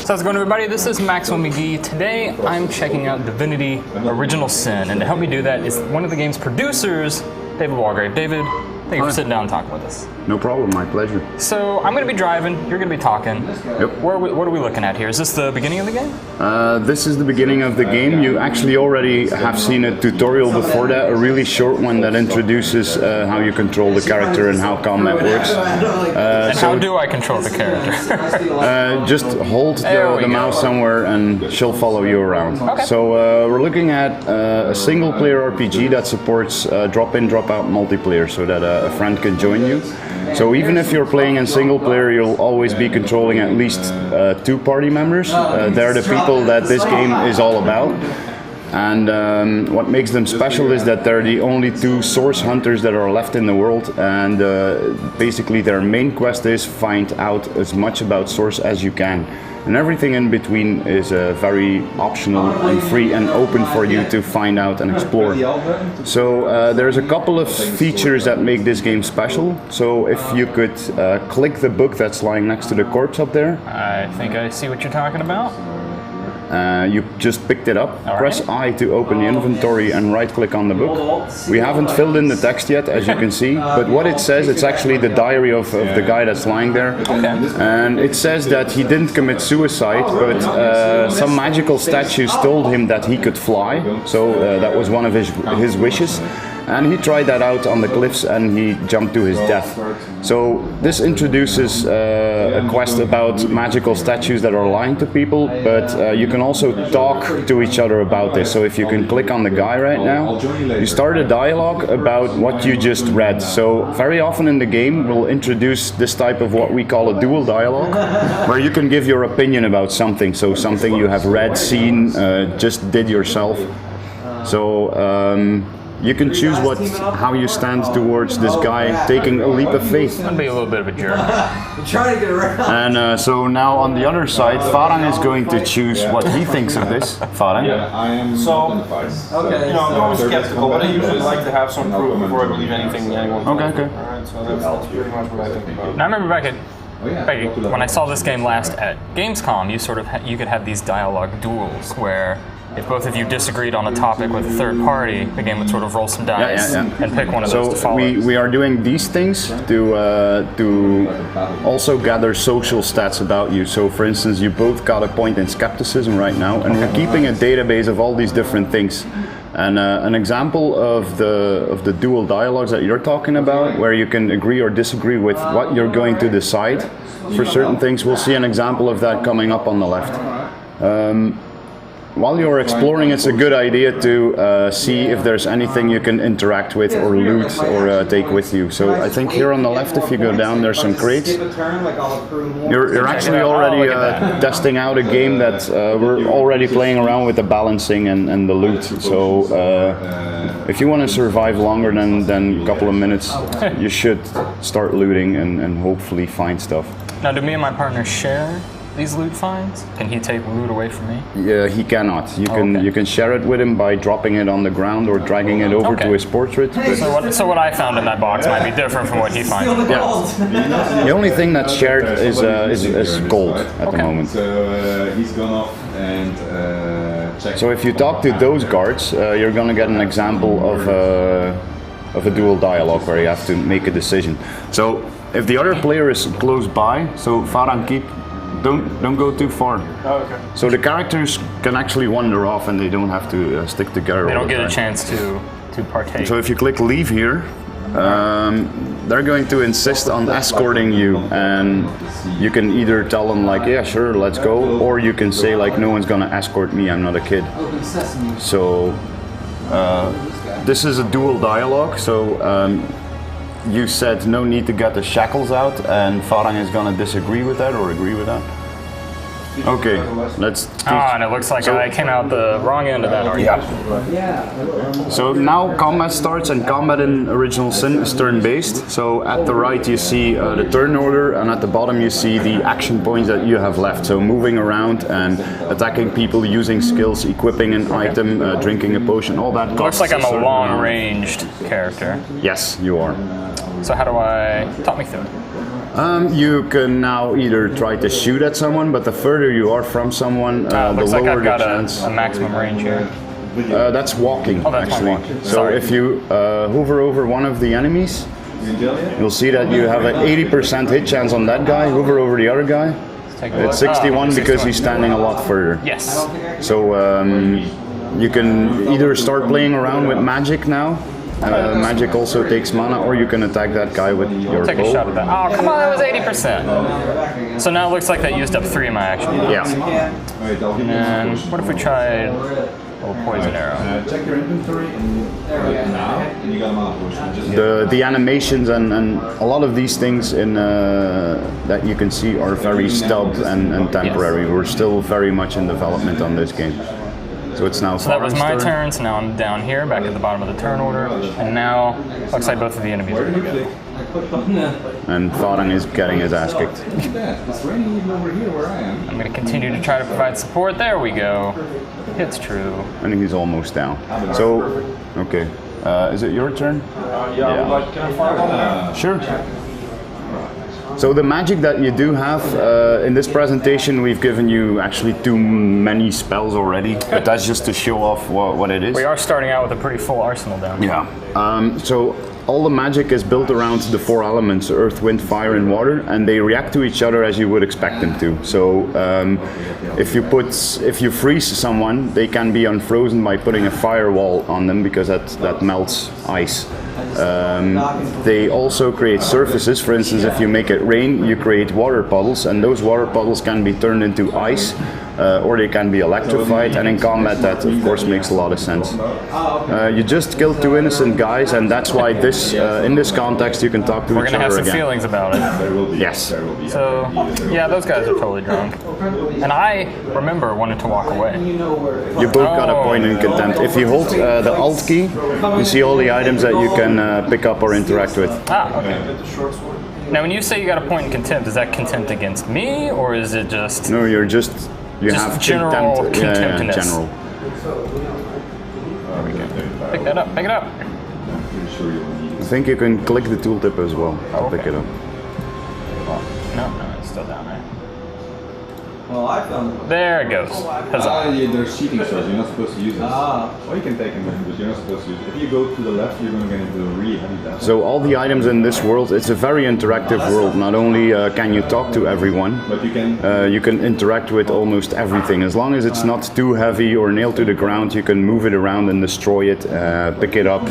How's it going, everybody? This is Maxwell McGee. Today, I'm checking out Divinity Original Sin, and to help me do that is one of the game's producers, David Walgrave. David, thank you for sitting down and talking with us. No problem, my pleasure. So, I'm going to be driving, you're going to be talking. Yep. What are we looking at here? Is this the beginning of the game? This is the beginning of the game. You actually already have seen a tutorial before that, a really short one that introduces how you control the character and how combat works. How do I control the character? Just hold the mouse somewhere and she'll follow you around. Okay. So we're looking at a single-player RPG that supports drop-in, drop-out multiplayer so that a friend can join you. So even if you're playing in single player, you'll always be controlling at least two party members. They're the people that this game is all about. And what makes them special is that they're the only two source hunters that are left in the world, and basically their main quest is find out as much about source as you can. And everything in between is very optional and free and open for you to find out and explore. So there's a couple of features that make this game special. So if you could click the book that's lying next to the corpse up there. I think I see what you're talking about. You just picked it up. All Press right. I to open the inventory and right click on the book. We haven't filled in the text yet, as you can see, but what it says, it's actually the diary of the guy that's lying there. And it says that he didn't commit suicide, but some magical statues told him that he could fly, so that was one of his wishes. And he tried that out on the cliffs and he jumped to his death. So this introduces a quest about magical statues that are lying to people, but you can also talk to each other about this. So if you can click on the guy right now, you start a dialogue about what you just read. So very often in the game we'll introduce this type of what we call a dual dialogue, where you can give your opinion about something. So something you have read, seen, just did yourself. So you can choose how you stand towards this guy taking a leap of faith. I'm gonna be a little bit of a jerk. I'm trying to get around. And so now on the other side, Farang is going to choose what he thinks of this. Farang? Yeah, I am. So, Okay. you know, I'm always skeptical, but I usually like to have some proof before I believe anything anyone tells me. Okay. Alright, so that's pretty much what I think about it. Now I remember back when I saw this game last at Gamescom, you could have these dialogue duels where if both of you disagreed on a topic with a third party, the game would sort of roll some dice and pick one of those to follow. So we are doing these things to also gather social stats about you. So for instance, you both got a point in skepticism right now, and we're keeping a database of all these different things. And an example of the dual dialogues that you're talking about, where you can agree or disagree with what you're going to decide for certain things, we'll see an example of that coming up on the left. While you're exploring, it's a good idea to see if there's anything you can interact with or loot or take with you. So I think here on the left, if you go down, there's some crates. You're actually already testing out a game that we're already playing around with the balancing and the loot. So if you want to survive longer than a couple of minutes, you should start looting and hopefully find stuff. Now, do me and my partner share these loot finds? Can he take loot away from me? Yeah, he cannot. You can share it with him by dropping it on the ground or dragging it over to his portrait. So what I found in that box might be different from what he finds. Yeah. The only thing that's shared is gold at the moment. So he's gone off and check. So if you talk to those guards, you're gonna get an example of a dual dialogue where you have to make a decision. So if the other player is close by, so Farang, don't go too far. Oh, okay. So the characters can actually wander off and they don't have to stick together. They don't get a chance to partake. So if you click leave here, they're going to insist on escorting you, and you can either tell them like, yeah, sure, let's go, or you can say like, no one's gonna escort me, I'm not a kid. So this is a dual dialogue. So you said no need to get the shackles out, and Farang is gonna disagree with that or agree with that? Okay, let's... And it looks like I came out the wrong end of that argument. Yeah. So now combat starts, and combat in Original Sin is turn-based. So at the right you see the turn order, and at the bottom you see the action points that you have left. So moving around and attacking people, using skills, equipping an item, drinking a potion, all that. Looks like I'm a long-ranged character. Yes, you are. So how do I... Talk me through it. You can now either try to shoot at someone, but the further you are from someone, the Looks like lower I've got the chance. a maximum range here. That's walking, Oh, that's actually. walking. So Sorry. if you hover over one of the enemies, you'll see that you have an 80% hit chance on that guy. Hover over the other guy. Take a look. It's 61 Oh, because 61. he's standing a lot further. Yes. So you can either start playing around with magic now. Magic also takes mana, or you can attack that guy with your Take a bow. shot at that. Oh, come on, that was 80%. So now it looks like that used up 3 of my action. Yeah. And what if we tried a little poison arrow? Check your inventory and now, and you got a mana potion. Just The animations and a lot of these things in that you can see are very stubbed and temporary. We're still very much in development on this game. So it's now. So that was my turn, so now I'm down here, back at the bottom of the turn order. And now, looks like both of the enemies are going to go. And Farang is getting his ass kicked. it's raining even over here where I am. I'm going to continue to try to provide support. There we go. It's true. I think he's almost down. So, okay. Is it your turn? Yeah, I would like, can I fire one there? Sure. So the magic that you do have, in this presentation we've given you actually too many spells already, but that's just to show off what it is. We are starting out with a pretty full arsenal down here. Yeah. So all the magic is built around the 4 elements, earth, wind, fire, and water, and they react to each other as you would expect them to. So if you freeze someone, they can be unfrozen by putting a firewall on them because that melts ice. They also create surfaces. For instance, if you make it rain, you create water puddles, and those water puddles can be turned into ice, or they can be electrified. And in combat, that of course makes a lot of sense. You just killed 2 innocent guys, and that's why this, in this context, you can talk to We're each going to have other some again. feelings about it. Yes. So, yeah, those guys are totally drunk. And I remember wanting to walk away. You both got a point in contempt. If you hold the Alt key, you see all the items that you can pick up or interact with. Ah, okay. Now, when you say you got a point in contempt, is that contempt against me, or is it just... No, you Just have general contempt. Yeah, contemptness. general. Pick that up, pick it up. I think you can click the tooltip as well to pick it up. No, it's still down there. Well, I found it. There it goes. Huzzah. Yeah, there's cheating swords, you're not supposed to use this. Or you can take them, but you're not supposed to use it. If you go to the left, you're going to get into a really heavy battle. So all the items in this world, it's a very interactive world. Not only can you talk to everyone, But you can interact with almost everything. As long as it's not too heavy or nailed to the ground, you can move it around and destroy it, pick it up,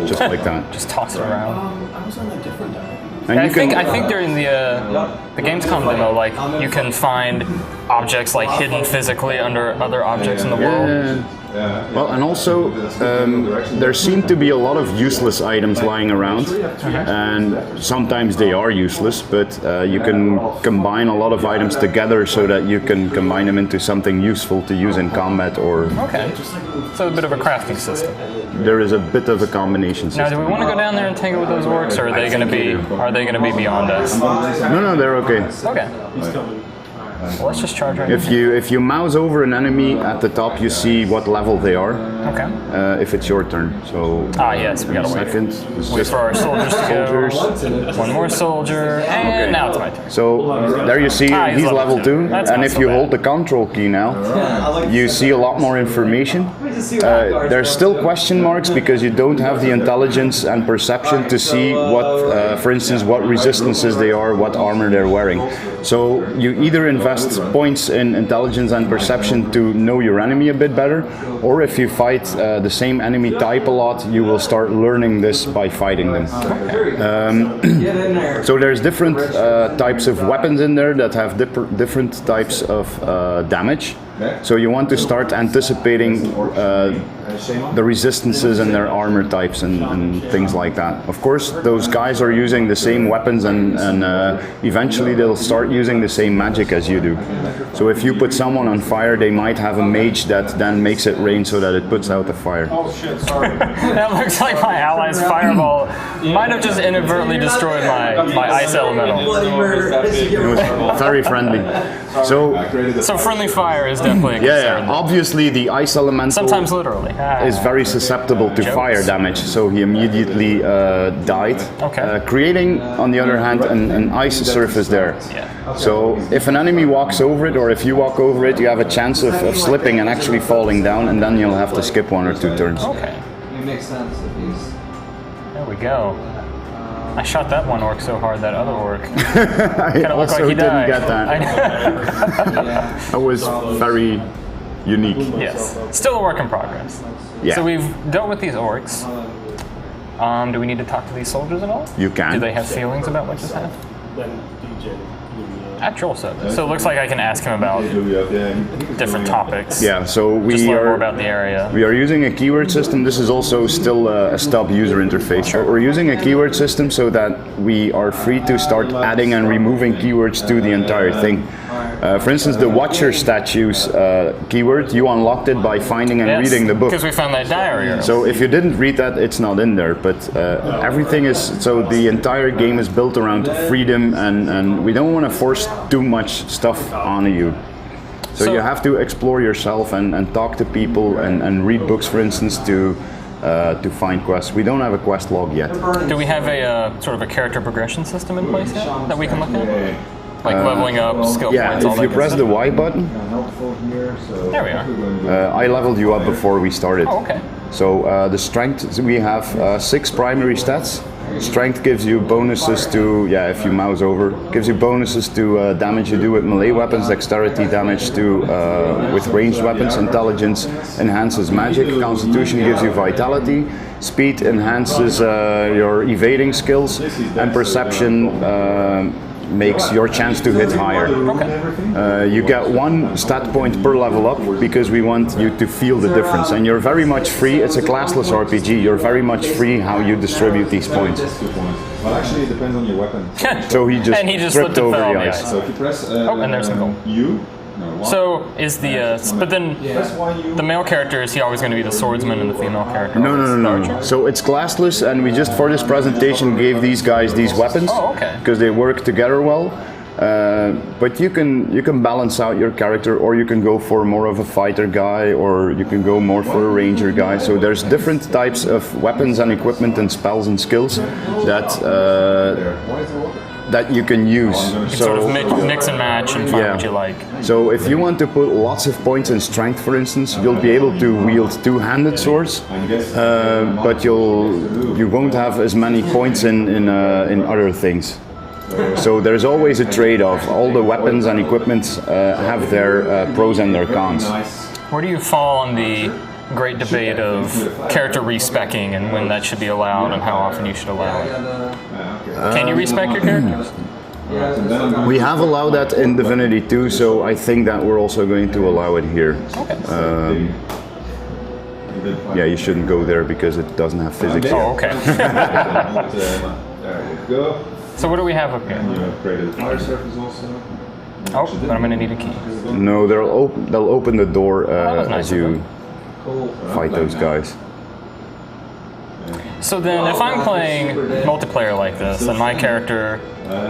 just like that. Just toss it around. I was on a different dial. And I you can, think during the Gamescom demo, like, you can find objects like hidden physically under other objects in the world. well, and also there seem to be a lot of useless items lying around, and sometimes they are useless, but you can combine a lot of items together so that you can combine them into something useful to use in combat, or Okay. So a bit of a crafting system. there is a bit of a combination Now, do system. we want to go down there and tangle with those orcs, or are they going to be beyond us? No, they're okay. Okay. Well, let's just charge right If you mouse over an enemy at the top, you see what level they are. Okay. If it's your turn, so Yes, we gotta wait. second. It's Wait just for our soldiers to go. One more soldier, and now it's my turn. So there you see He's he's level level 2, That's and not if so you bad. hold the control key now, you see a lot more information. There's still question marks because you don't have the intelligence and perception to see what, for instance, what resistances they are, what armor they're wearing. So you either invest points in intelligence and perception to know your enemy a bit better, or if you fight the same enemy type a lot, you will start learning this by fighting them. Get in there. So there's different types of weapons in there that have different types of damage. So you want to start anticipating the resistances and their armor types and things like that. Of course, those guys are using the same weapons, and eventually they'll start using the same magic as you do. So if you put someone on fire, they might have a mage that then makes it rain so that it puts out the fire. Oh shit, sorry. That looks like my ally's fireball might have just inadvertently destroyed my ice elemental. Bloody murder. It was very friendly. So So friendly fire is definitely a concern. yeah, obviously the ice elemental. Sometimes literally. is very susceptible to fire damage, so he immediately died. Okay. Creating, on the other hand, an ice surface there. Yeah. So if an enemy walks over it, or if you walk over it, you have a chance of slipping and actually falling down, and then you'll have to skip 1 or 2 turns. Okay. It makes sense if he's. There we go. I shot that one orc so hard that other orc I kind of looked also like he didn't died. get that. That was very unique. Yes. Still a work in progress. Yeah. So we've dealt with these orcs. Do we need to talk to these soldiers at all? You can. Do they have feelings about what just happened? Then DJ. Actual service. So it looks like I can ask him about different topics. Yeah, so Just we learn more are about the area. we are using a keyword system. This is also still a stub user interface. But we're using a keyword system so that we are free to start adding and removing keywords to the entire thing. For instance, the Watcher statues keyword, you unlocked it by finding and reading the book. Because we found that diary. earlier. So if you didn't read that, it's not in there. But everything is, so the entire game is built around freedom, and we don't want to force too much stuff on you. So you have to explore yourself and talk to people and read books, for instance, to find quests. We don't have a quest log yet. Do we have a sort of a character progression system in place yet that we can look at? Like leveling up, skill points, all if that you good press stuff? the Y button, There we are. I leveled you up before we started. Oh, okay. So the strength, we have 6 primary stats. Strength gives you bonuses to, if you mouse over, gives you bonuses to damage you do with melee weapons, dexterity damage to with ranged weapons, intelligence enhances magic, constitution gives you vitality, speed enhances your evading skills, and perception makes your chance to hit higher. You get 1 stat point per level up because we want you to feel the difference, and you're very much free. It's a classless RPG. You're very much free how you distribute these points. Well, actually, it depends on your weapon. So he just slipped tripped and over fell the on the ice. ice. So if you press and there's some gold. U. No, one. So is the but then the male character, is he always going to be the swordsman and the female character? No, always no, the no, archer? no. So it's classless, and we just for this presentation gave these guys these weapons because they work together well. But you can balance out your character, or you can go for more of a fighter guy, or you can go more for a ranger guy. So there's different types of weapons and equipment and spells and skills that you can use. You can sort of mix and match and find what you like. So if you want to put lots of points in strength, for instance, you'll be able to wield 2-handed swords, but you won't have as many points in other things. So there's always a trade-off. All the weapons and equipment have their pros and their cons. Where do you fall on the great debate of character respecking and when that should be allowed and how often you should allow it? Can you respec your characters? We have allowed that in Divinity 2, so I think that we're also going to allow it here. Okay. You shouldn't go there because it doesn't have physics. Oh, okay. There you go. So what do we have up here? You upgraded the fire surface also. Oh, but I'm going to need a key. No, they'll open the door that's nice as you fight those guys. So then, if I'm playing multiplayer like this, and my character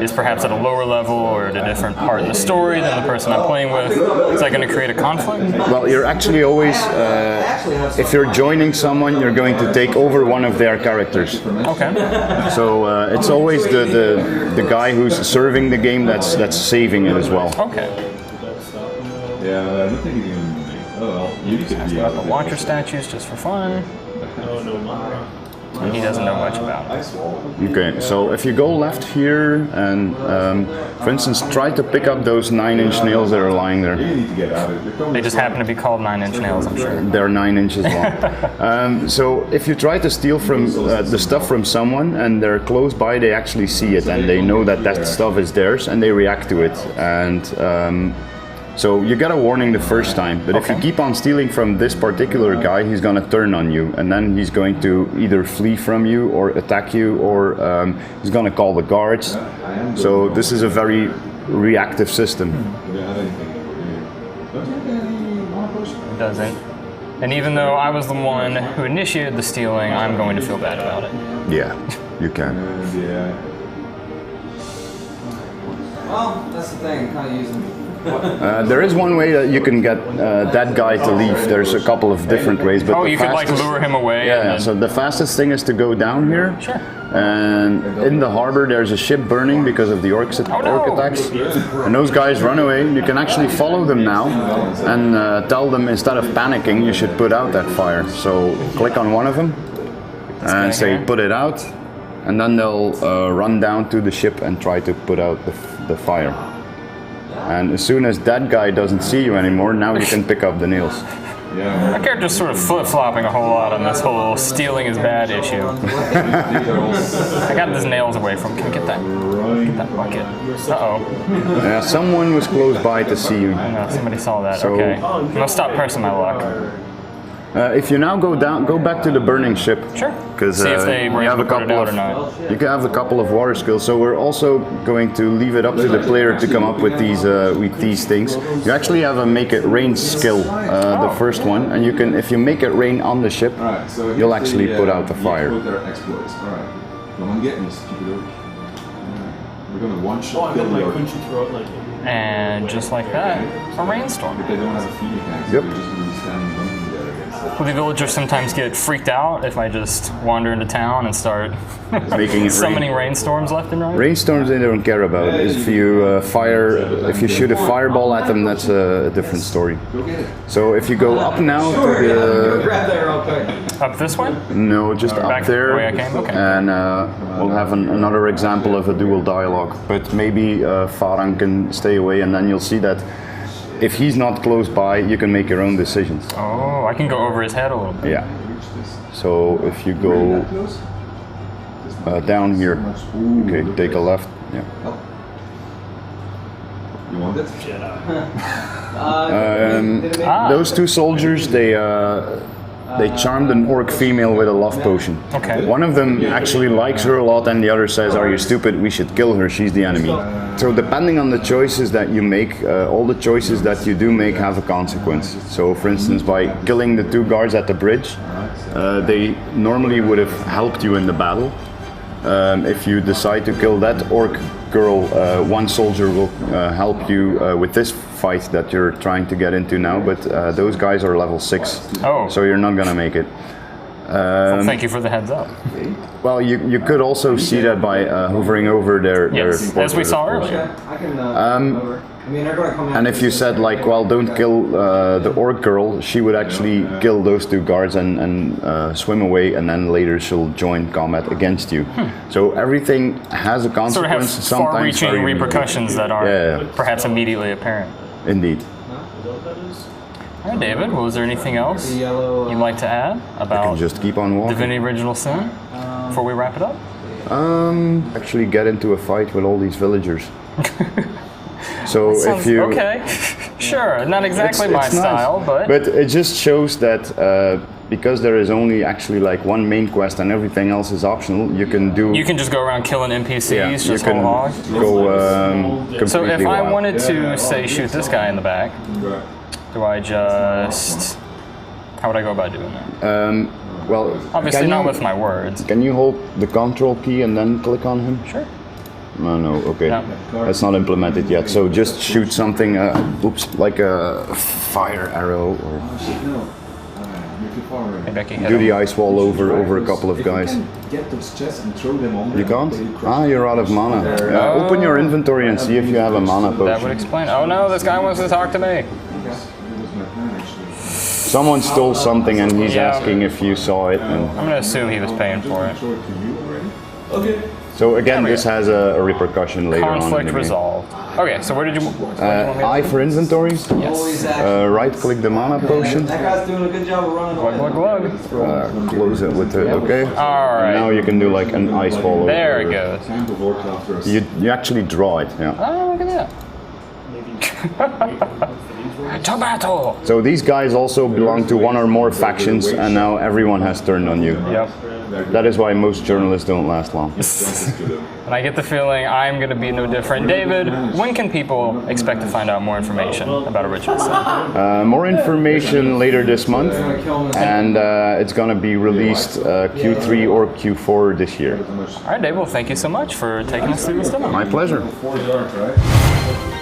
is perhaps at a lower level or at a different part of the story than the person I'm playing with, is that going to create a conflict? Well, you're actually always, if you're joining someone, you're going to take over one of their characters. Okay. So it's always the guy who's serving the game that's saving it as well. Okay. Yeah, I don't think he's even. Oh well, you could be. Got the Watcher statues just for fun. And he doesn't know much about it. Okay, so if you go left here and, for instance, try to pick up those 9-inch nails that are lying there. You need to get out of it. They just happen to be called 9-inch nails, I'm sure. They're 9 inches long. So if you try to steal from the stuff from someone and they're close by, they actually see it and they know that stuff is theirs and they react to it. And so you get a warning the first time, but if you keep on stealing from this particular guy, he's going to turn on you, and then he's going to either flee from you or attack you, or he's going to call the guards. So this is a very reactive system. It doesn't. And even though I was the one who initiated the stealing, I'm going to feel bad about it. Yeah, you can. Well, that's the thing. Kind of using There is one way that you can get that guy to leave. There's a couple of different ways, but Oh, the you could like fastest- lure him away. Yeah, and then- so the fastest thing is to go down here. Sure. And in the harbor there's a ship burning because of the orc no. attacks. And those guys run away. You can actually follow them now and tell them instead of panicking you should put out that fire. So click on one of them guy and say here? put it out. And then they'll run down to the ship and try to put out the fire. And as soon as that guy doesn't see you anymore, now you can pick up the nails. My character's sort of flip-flopping a whole lot on this whole stealing is bad issue. I got his nails away from him. Can we get that bucket? Uh-oh. Yeah, someone was close by to see you. No, somebody saw that. So- Okay. I'm gonna stop pressing my luck. If you now go back to the burning ship. Sure. Because See if they were you have able a to put it couple out of or not. you can have a couple of water skills. So we're also going to leave it up to the player to come up with these things. You actually have a make it rain skill, the first one, and you can if you make it rain on the ship, Alright, so here's you'll actually put out the you fire. put their exploits. Alright. Come on, get me, stupid orc. We're gonna one shot kill the orc. And just like that, a rainstorm. But they don't have a feed mechanic, so Yep. they're just gonna be standing bunking there against it. Will the villagers sometimes get freaked out if I just wander into town and start Making it summoning rain. rainstorms left and right? Rainstorms they don't care about. If you if you shoot a fireball at them, that's a different story. Go get it. So if you go up now to the Grab that real quick. Up this way? no, just Back up the there, way I came? Okay. and we'll have another example of a dual dialogue. But maybe Farang can stay away, and then you'll see that if he's not close by, you can make your own decisions. Oh, I can go over his head a little bit. Yeah. So if you go down here, okay, take a left. Yeah. You want it? Those two soldiers, they charmed an orc female with a love potion. Okay. One of them actually likes her a lot, and the other says, "Are you stupid? We should kill her. She's the enemy." So depending on the choices that you make, all the choices that you do make have a consequence. So, for instance, by killing the two guards at the bridge, they normally would have helped you in the battle. If you decide to kill that orc girl, one soldier will help you with this fight that you're trying to get into now, but those guys are level 6, Oh. so you're not gonna make it. Well, thank you for the heads up. Well, you could also see that by hovering over their Yes, as we portrait, saw of course. earlier. I can over. I mean, they're gonna come out. And if you said like, well, don't kill the orc girl, she would actually kill those two guards and swim away, and then later she'll join combat against you. So everything has a Sort of consequence. have Sometimes far-reaching very- repercussions that are Yeah. perhaps immediately apparent. Indeed. All right, David. Well, is there anything else The yellow. you'd like to add about Just keep on walking. Divinity Original Sin before we wrap it up? Actually get into a fight with all these villagers. So if Sounds you okay, sure. Not exactly my it's nice. style, but it just shows that because there is only actually like one main quest and everything else is optional, you can do. you can just go around killing NPCs, yeah, you just can whole hog. go completely So if I wild. wanted to say shoot this guy in the back, do I just? How would I go about doing that? Well, Obviously can not you- with my words. Can you hold the control key and then click on him? Sure. No, okay. No. That's not implemented yet. So just shoot something, like a fire arrow, or No. You're too far away. Maybe I can hit do him. the ice wall over a couple of If you guys. can get those chests and throw them on You them, can't? they crush You're out of mana. Open your inventory and see if you have a mana That would potion. explain. Oh no, this guy wants to talk to me. That was my plan, actually. Someone stole something and he's Yeah. asking if you saw it. And I'm gonna assume he was paying for it. Show it to you already. so again, There we this go. has a repercussion later on. in Conflict the game. resolved. Okay, so where did you? What do you want me to I for inventory. Always action. Right click the mana potion. That guy's doing a good job of running Glug, away. glug, glug. Close it with the okay. All right. Now you can do like an ice wall. There it over. goes. Camp of orcs after us. You actually draw it. Yeah. Oh, look at that. Tomato. So these guys also belong to one or more factions, and now everyone has turned on you. Yep. That is why most journalists don't last long. And I get the feeling I'm going to be no different. David, when can people expect to find out more information about Original Sin? More information later this month, and it's going to be released Q3 or Q4 this year. All right, David, well, thank you so much for taking us through this demo. My pleasure. 4 yards, right?